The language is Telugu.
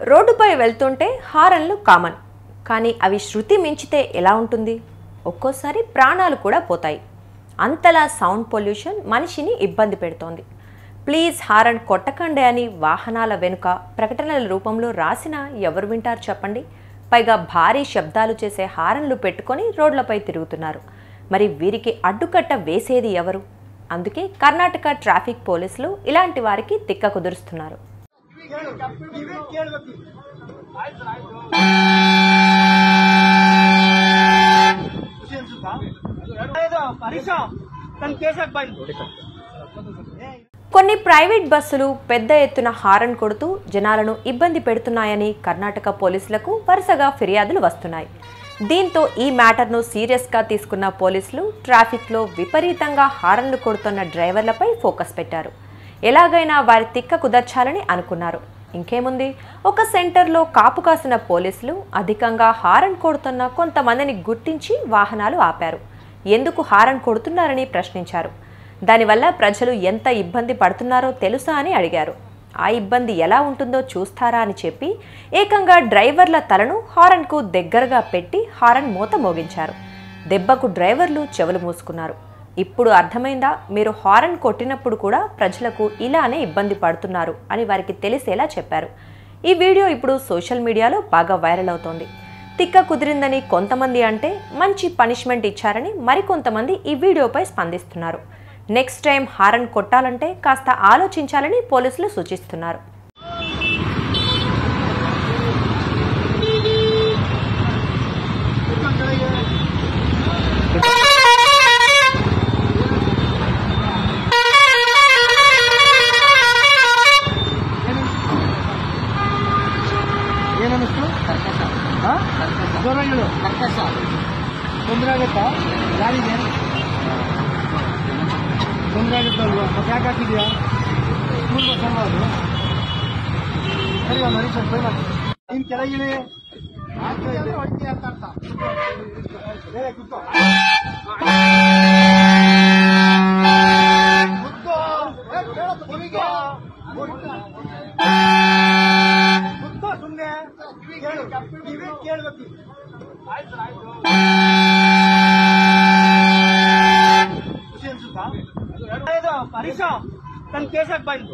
రోడ్డుపై వెళ్తుంటే హారన్లు కామన్, కానీ అవి శృతి మించితే ఎలా ఉంటుంది? ఒక్కోసారి ప్రాణాలు కూడా పోతాయి. అంతలా సౌండ్ పొల్యూషన్ మనిషిని ఇబ్బంది పెడుతోంది. ప్లీజ్ హారన్ కొట్టకండి అని వాహనాల వెనుక ప్రకటనల రూపంలో రాసినా ఎవరు వింటారు చెప్పండి? పైగా భారీ శబ్దాలు చేసే హారన్లు పెట్టుకొని రోడ్లపై తిరుగుతున్నారు. మరి వీరికి అడ్డుకట్ట వేసేది ఎవరు? అందుకే కర్ణాటక ట్రాఫిక్ పోలీసులు ఇలాంటి వారికి తిక్క కుదురుస్తున్నారు. కొన్ని ప్రైవేట్ బస్సులు పెద్ద ఎత్తున హారన్ కొడుతూ జనాలను ఇబ్బంది పెడుతున్నాయని కర్ణాటక పోలీసులకు వరుసగా ఫిర్యాదులు వస్తున్నాయి. దీంతో ఈ మ్యాటర్ను సీరియస్గా తీసుకున్న పోలీసులు ట్రాఫిక్లో విపరీతంగా హారన్లు కొడుతున్న డ్రైవర్లపై ఫోకస్ పెట్టారు. ఎలాగైనా వారి తిక్క కుదర్చాలని అనుకున్నారు. ఇంకేముంది, ఒక సెంటర్లో కాపు కాసిన పోలీసులు అధికంగా హారన్ కొడుతున్న కొంతమందిని గుర్తించి వాహనాలు ఆపారు. ఎందుకు హారన్ కొడుతున్నారని ప్రశ్నించారు. దానివల్ల ప్రజలు ఎంత ఇబ్బంది పడుతున్నారో తెలుసా అని అడిగారు. ఆ ఇబ్బంది ఎలా ఉంటుందో చూస్తారా అని చెప్పి ఏకంగా డ్రైవర్ల తలను హారన్కు దగ్గరగా పెట్టి హారన్ మోత మోగించారు. దెబ్బకు డ్రైవర్లు చెవులు మూసుకున్నారు. ఇప్పుడు అర్థమైందా, మీరు హారన్ కొట్టినప్పుడు కూడా ప్రజలకు ఇలానే ఇబ్బంది పడుతున్నారు అని వారికి తెలిసేలా చెప్పారు. ఈ వీడియో ఇప్పుడు సోషల్ మీడియాలో బాగా వైరల్ అవుతోంది. తిక్క కుదిరిందని కొంతమంది అంటే మంచి పనిష్మెంట్ ఇచ్చారని మరికొంతమంది ఈ వీడియోపై స్పందిస్తున్నారు. నెక్స్ట్ టైం హారన్ కొట్టాలంటే కాస్త ఆలోచించాలని పోలీసులు సూచిస్తున్నారు. क्या काटी दिया स्कूल में संवाद सर मरीज इन ಕೆಳಗಿಳೆ ಸುಮ್ಮನೆ ಕೇಳಬೇಕು. ಹರೀಶ ತನ್ನ ಕೇಸಕ್ಕೆ ಬಂದು